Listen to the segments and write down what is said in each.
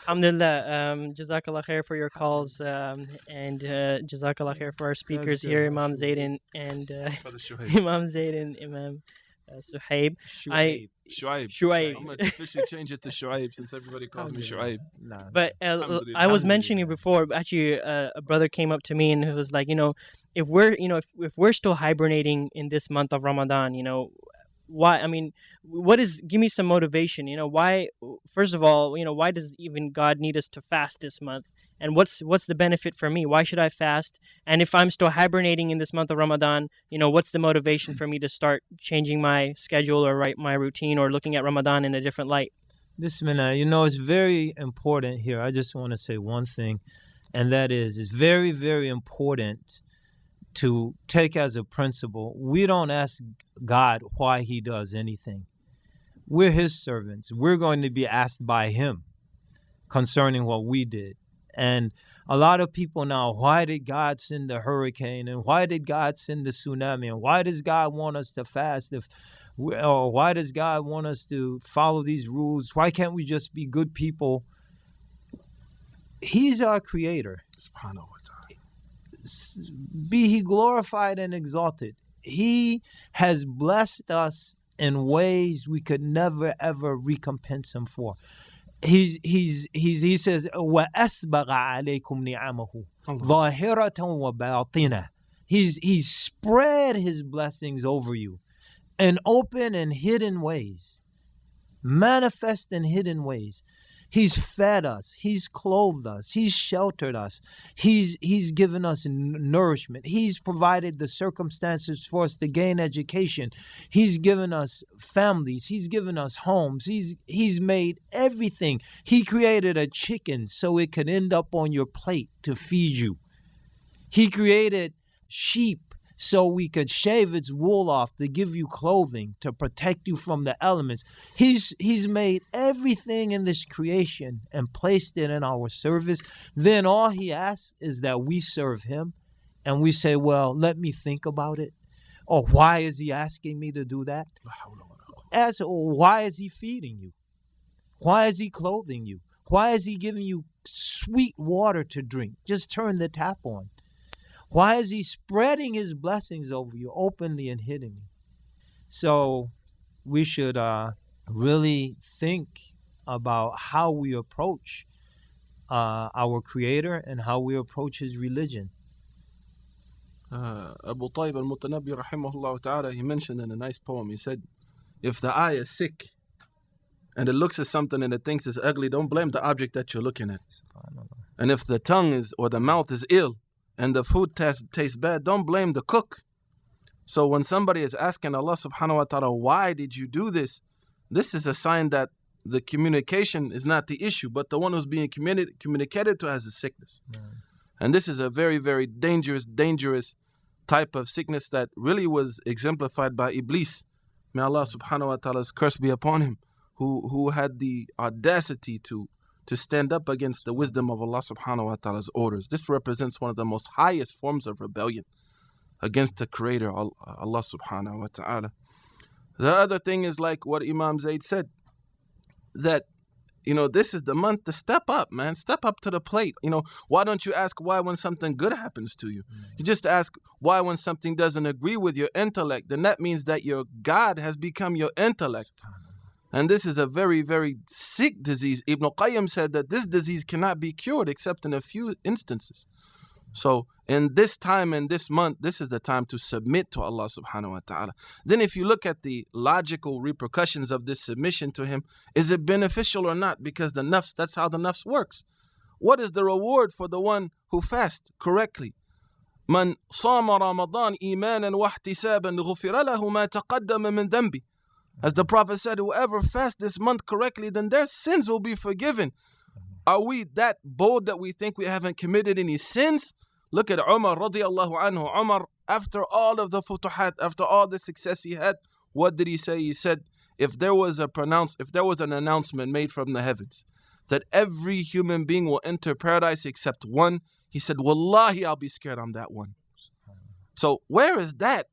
Alhamdulillah. Jazakallah khair for your calls, and Jazakallah khair for our speakers here, Imam Zaid and Imam Zaid and Imam Suhaib. Shuaib. I'm Shuaib. gonna officially change it to Shuaib since everybody calls me Shuaib. But I was mentioning before. Actually, a brother came up to me and he was like, if we're still hibernating in this month of Ramadan, why? I mean, give me some motivation. Why? First of all, why does even God need us to fast this month? And what's the benefit for me? Why should I fast? And if I'm still hibernating in this month of Ramadan, what's the motivation for me to start changing my schedule or my routine or looking at Ramadan in a different light? Bismillah, it's very important here. I just want to say one thing, and that is, it's very, very important to take as a principle. We don't ask God why he does anything. We're his servants. We're going to be asked by him concerning what we did. And a lot of people now, why did God send the hurricane? And why did God send the tsunami? And why does God want us to fast? Or why does God want us to follow these rules? Why can't we just be good people? He's our creator. Subhanahu wa ta'ala. Be he glorified and exalted. He has blessed us in ways we could never ever recompense him for. He says وَأَسْبَغَ عَلَيْكُمْ نِعَمَهُ ظَاهِرَةً وَبَاطِنَةً. He's spread his blessings over you in open and hidden ways, manifest in hidden ways. He's fed us. He's clothed us. He's sheltered us. He's given us nourishment. He's provided the circumstances for us to gain education. He's given us families. He's given us homes. He's made everything. He created a chicken so it could end up on your plate to feed you. He created sheep so we could shave its wool off to give you clothing, to protect you from the elements. He's made everything in this creation and placed it in our service. Then all he asks is that we serve him. And we say, well, let me think about it. Or why is he asking me to do that? Why is he feeding you? Why is he clothing you? Why is he giving you sweet water to drink? Just turn the tap on. Why is he spreading his blessings over you openly and hiddenly? So we should really think about how we approach our Creator and how we approach his religion. Abu Tayyib al-Mutanabbi rahimahullah ta'ala, he mentioned in a nice poem, he said, if the eye is sick and it looks at something and it thinks it's ugly, don't blame the object that you're looking at. And if the tongue is or the mouth is ill and the food tastes bad, don't blame the cook. So when somebody is asking Allah subhanahu wa ta'ala, why did you do this? This is a sign that the communication is not the issue, but the one who's being communicated to has a sickness. And this is a very, very dangerous type of sickness that really was exemplified by Iblis. May Allah subhanahu wa ta'ala's curse be upon him, who had the audacity to stand up against the wisdom of Allah subhanahu wa ta'ala's orders. This represents one of the most highest forms of rebellion against the Creator, Allah subhanahu wa ta'ala. The other thing is like what Imam Zaid said, that, this is the month to step up, man. Step up to the plate. Why don't you ask why when something good happens to you? You just ask why when something doesn't agree with your intellect. Then that means that your God has become your intellect. And this is a very, very sick disease. Ibn Qayyim said that this disease cannot be cured except in a few instances. So in this time, in this month, this is the time to submit to Allah subhanahu wa ta'ala. Then if you look at the logical repercussions of this submission to him, is it beneficial or not? Because the nafs, that's how the nafs works. What is the reward for the one who fasts correctly? Man sama Ramadan imanan wa ihtisaban ghufira lahu ma taqaddama min dhanbi. As the Prophet said, whoever fasts this month correctly, then their sins will be forgiven. Are we that bold that we think we haven't committed any sins? Look at Umar radiallahu anhu. Umar, after all of the futuhat, after all the success he had, what did he say? He said, if there was an announcement made from the heavens that every human being will enter paradise except one, he said, Wallahi, I'll be scared I'm that one. So where is that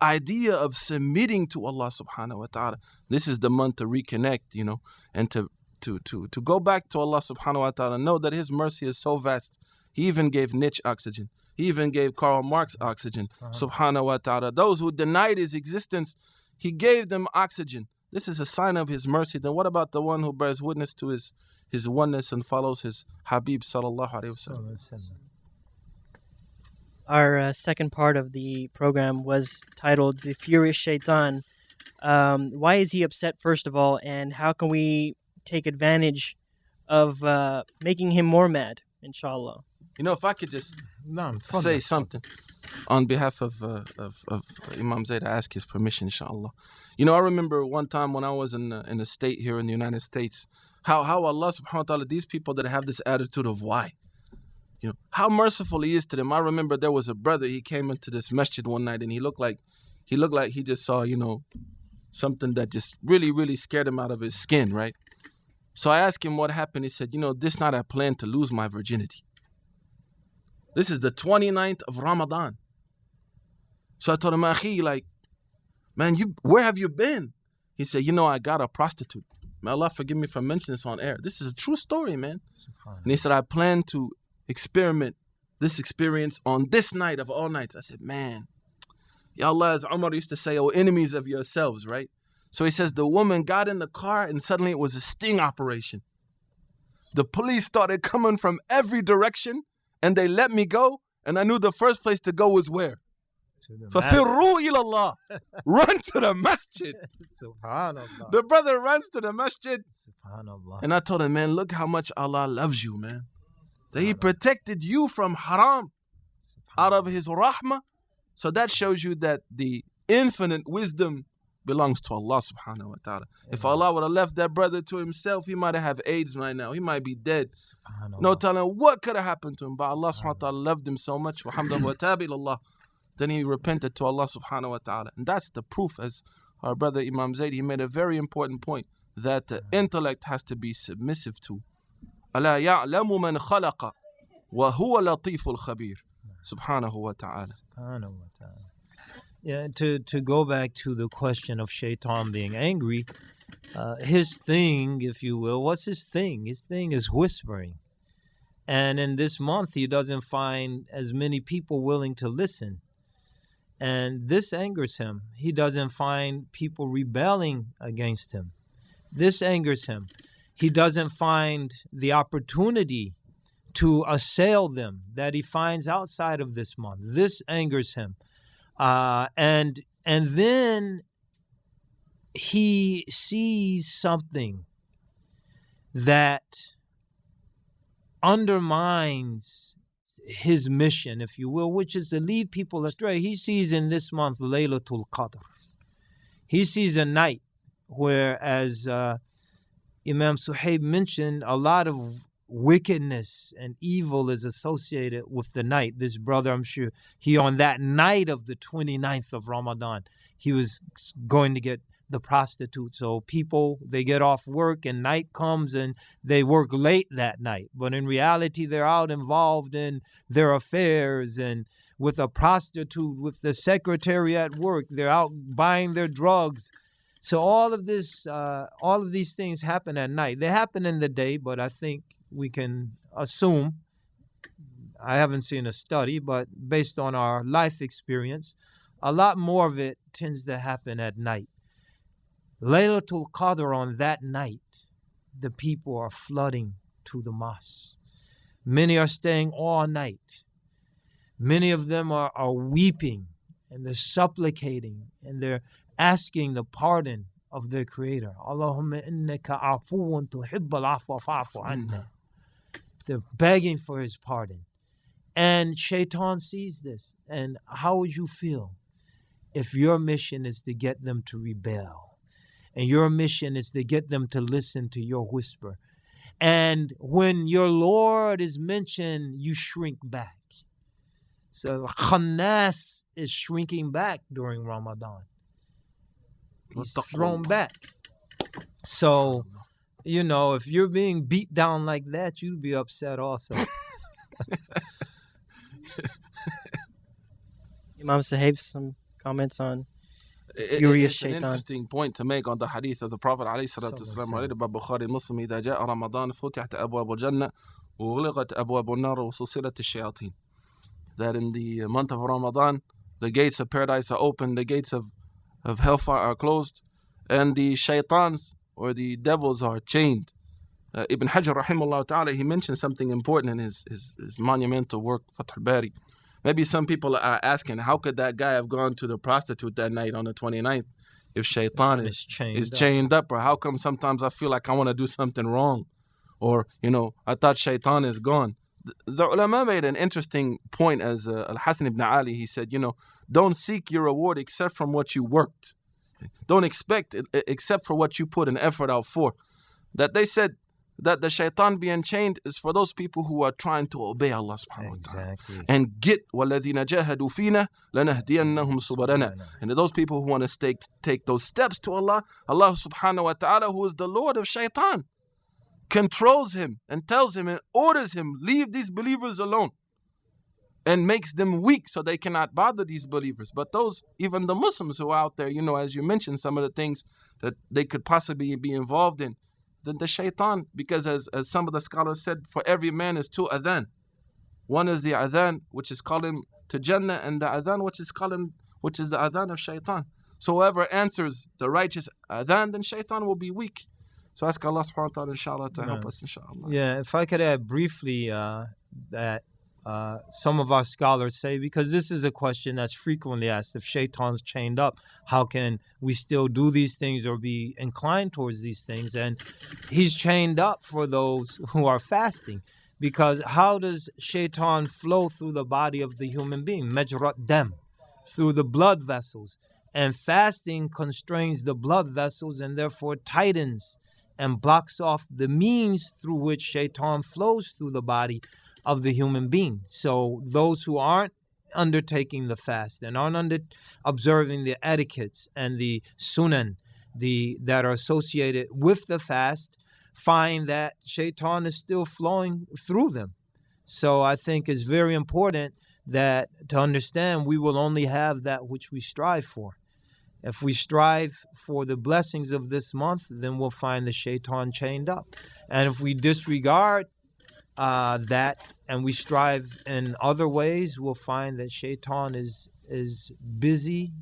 idea of submitting to Allah subhanahu wa ta'ala? This is the month to reconnect, and to to go back to Allah subhanahu wa ta'ala, know that His mercy is so vast. He even gave Nietzsche oxygen. He even gave Karl Marx oxygen. Subhanahu wa ta'ala. Those who denied His existence, He gave them oxygen. This is a sign of His mercy. Then what about the one who bears witness to His oneness and follows His Habib sallallahu alaihi wasallam? Our second part of the program was titled "The Furious Shaitan." Why is he upset, first of all, and how can we take advantage of making him more mad, inshallah? You know, if I could just say something on behalf of Imam Zaid, I ask his permission, inshallah. You know, I remember one time when I was in a state here in the United States, how Allah subhanahu wa ta'ala, these people that have this attitude of why, you know, how merciful He is to them. I remember there was a brother, he came into this masjid one night and he looked like he just saw, you know, something that just really, really scared him out of his skin, right? So I asked him what happened. He said, you know, this night I planned to lose my virginity. This is the 29th of Ramadan. So I told him, Akhi, like, man, where have you been? He said, you know, I got a prostitute. May Allah forgive me for mentioning this on air. This is a true story, man. And he said, I plan to experiment this experience on this night of all nights. I said, man, Ya Allah, as Umar used to say, oh, enemies of yourselves, right? So he says, the woman got in the car and suddenly it was a sting operation. The police started coming from every direction and they let me go. And I knew the first place to go was where? فَفِرُّوا إِلَى اللَّهِ. Run to the masjid. Subhanallah. The brother runs to the masjid. Subhanallah. And I told him, man, look how much Allah loves you, man. That He protected you from haram out of His rahmah. So that shows you that the infinite wisdom belongs to Allah subhanahu wa ta'ala. If Allah would have left that brother to himself, he might have AIDS right now. He might be dead. No telling what could have happened to him. But Allah subhanahu wa ta'ala loved him so much. Then he repented to Allah subhanahu wa ta'ala. And that's the proof, as our brother Imam Zaid, he made a very important point, that the intellect has to be submissive to. أَلَا يَعْلَمُ مَنْ خَلَقَ وَهُوَ لَطِيفُ الْخَبِيرُ. Subhanahu wa ta'ala. Subhanahu wa ta'ala. Yeah, to go back to the question of Shaitan being angry, his thing, if you will, what's his thing? His thing is whispering. And in this month, he doesn't find as many people willing to listen. And this angers him. He doesn't find people rebelling against him. This angers him. He doesn't find the opportunity to assail them that he finds outside of this month. This angers him. And then he sees something that undermines his mission, if you will, which is to lead people astray. He sees in this month Laylatul Qadr. He sees a night where, as Imam Suhaib mentioned, a lot of wickedness and evil is associated with the night. This brother, I'm sure, he on that night of the 29th of Ramadan, he was going to get the prostitute. So people, they get off work and night comes and they work late that night. But in reality, they're out involved in their affairs and with a prostitute, with the secretary at work. They're out buying their drugs. So all of these things happen at night. They happen in the day, but I think we can assume, I haven't seen a study, but based on our life experience, a lot more of it tends to happen at night. Laylatul Qadr, on that night, the people are flooding to the mosque. Many are staying all night. Many of them are weeping and they're supplicating and they're asking the pardon of their Creator. Allahumma innaka afuwun tuhibbal afwa fa'fu anna. They're begging for His pardon. And Shaitan sees this. And how would you feel if your mission is to get them to rebel? And your mission is to get them to listen to your whisper. And when your Lord is mentioned, you shrink back. So Khannas is shrinking back during Ramadan. He's thrown back. So, you know, if you're being beat down like that, you'd be upset also. Imam Suhaib, some comments on furious It's an Shaitan. interesting point to make on the hadith of the Prophet ﷺ related by Bukhari Muslim. إذا جاء رمضان فتحت أبواب الجنة وغلقت أبواب النار وسلسلت الشياطين. That in the month of Ramadan, the gates of paradise are open, the gates of hellfire are closed, and the shaitans or the devils are chained. Ibn Hajar rahimahullah ta'ala, he mentioned something important in his monumental work, Fath al-Bari. Maybe some people are asking, how could that guy have gone to the prostitute that night on the 29th if Shaitan is chained up? Or how come sometimes I feel like I want to do something wrong? Or, I thought Shaitan is gone. The ulama made an interesting point as Al-Hasan ibn Ali. He said, don't seek your reward except from what you worked. Don't expect it except for what you put an effort out for. That they said, that the shaitan being chained is for those people who are trying to obey Allah subhanahu wa ta'ala. And get وَالَّذِينَ جَاهَدُوا فِينَا لَنَهْدِيَنَّهُمْ سُبُلَنَا. And those people who want to take those steps to Allah, Allah subhanahu wa ta'ala, who is the Lord of shaitan, controls him and tells him and orders him, leave these believers alone, and makes them weak so they cannot bother these believers. But those, even the Muslims who are out there, as you mentioned, some of the things that they could possibly be involved in, the shaitan, because as some of the scholars said, for every man is two adhan. One is the adhan which is calling to Jannah, and the adhan which is the adhan of shaitan. So whoever answers the righteous adhan, then shaitan will be weak. So ask Allah subhanahu wa ta'ala inshallah to help us inshallah. Yeah, if I could add briefly that some of our scholars say, because this is a question that's frequently asked, if Shaitan's chained up, how can we still do these things or be inclined towards these things? And he's chained up for those who are fasting, because how does Shaitan flow through the body of the human being? Majrat dam, through the blood vessels. And fasting constrains the blood vessels and therefore tightens and blocks off the means through which Shaitan flows through the body of the human being. So those who aren't undertaking the fast and aren't observing the etiquettes and the sunan that are associated with the fast find that Shaitan is still flowing through them. So I think it's very important that to understand we will only have that which we strive for. If we strive for the blessings of this month, then we'll find the Shaitan chained up. And if we disregard that and we strive in other ways, we'll find that Shaitan is busy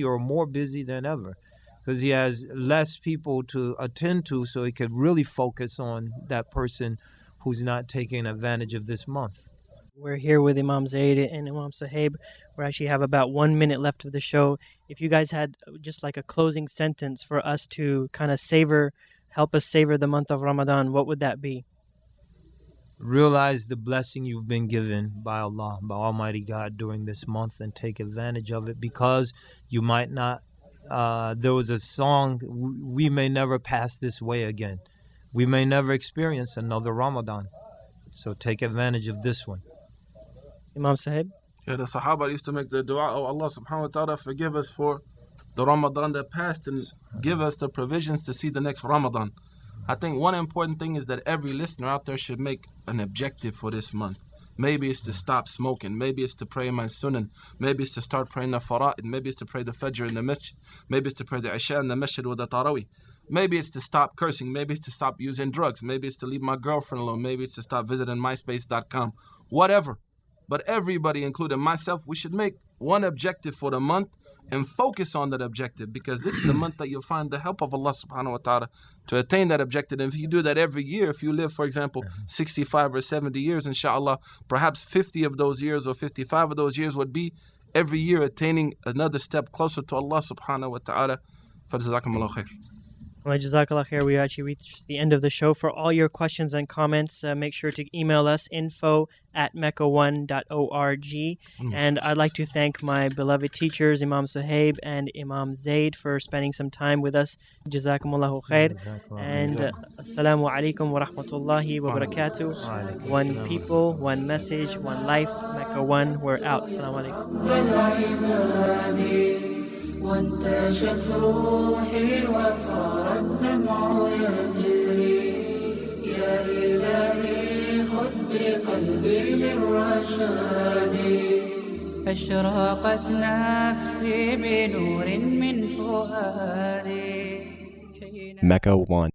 or more busy than ever, because he has less people to attend to, so he could really focus on that person who's not taking advantage of this month. We're here with Imam Zaid and Imam Suhaib. We actually have about 1 minute left of the show. If you guys had just like a closing sentence for us to kind of help us savor the month of Ramadan, what would that be? Realize the blessing you've been given by Allah, by Almighty God during this month, and take advantage of it, because you might not, there was a song, we may never pass this way again. We may never experience another Ramadan. So take advantage of this one. Imam Sahib? Yeah, the Sahaba used to make the dua, oh Allah subhanahu wa ta'ala, forgive us for the Ramadan that passed and give us the provisions to see the next Ramadan. I think one important thing is that every listener out there should make an objective for this month. Maybe it's to stop smoking. Maybe it's to pray my sunan. Maybe it's to start praying the fara'id. Maybe it's to pray the fajr in the masjid. Maybe it's to pray the isha in the masjid with the tarawih. Maybe it's to stop cursing. Maybe it's to stop using drugs. Maybe it's to leave my girlfriend alone. Maybe it's to stop visiting myspace.com. Whatever. But everybody, including myself, we should make one objective for the month and focus on that objective, because this is the month that you'll find the help of Allah subhanahu wa ta'ala to attain that objective. And if you do that every year, if you live, for example, 65 or 70 years, inshallah, perhaps 50 of those years or 55 of those years would be every year attaining another step closer to Allah subhanahu wa ta'ala. فَجَزَاكُمُ اللَّهُ خَيْرًا. Well, Jazakallah khair. We actually reached the end of the show. For all your questions and comments, make sure to email us info@MeccaOne.org. And I'd like to thank my beloved teachers, Imam Suhaib and Imam Zaid, for spending some time with us. Jazakumullahu khair. And assalamu alaikum wa rahmatullahi wa barakatuh. One people, one message, one life. MeccaOne, we're out. Assalamu alaikum. وانتشت روحي وصار الدمع يجري يا إلهي خذ بقلبي للرشاد أشرقت نفسي بنور من فؤادي MeccaOne.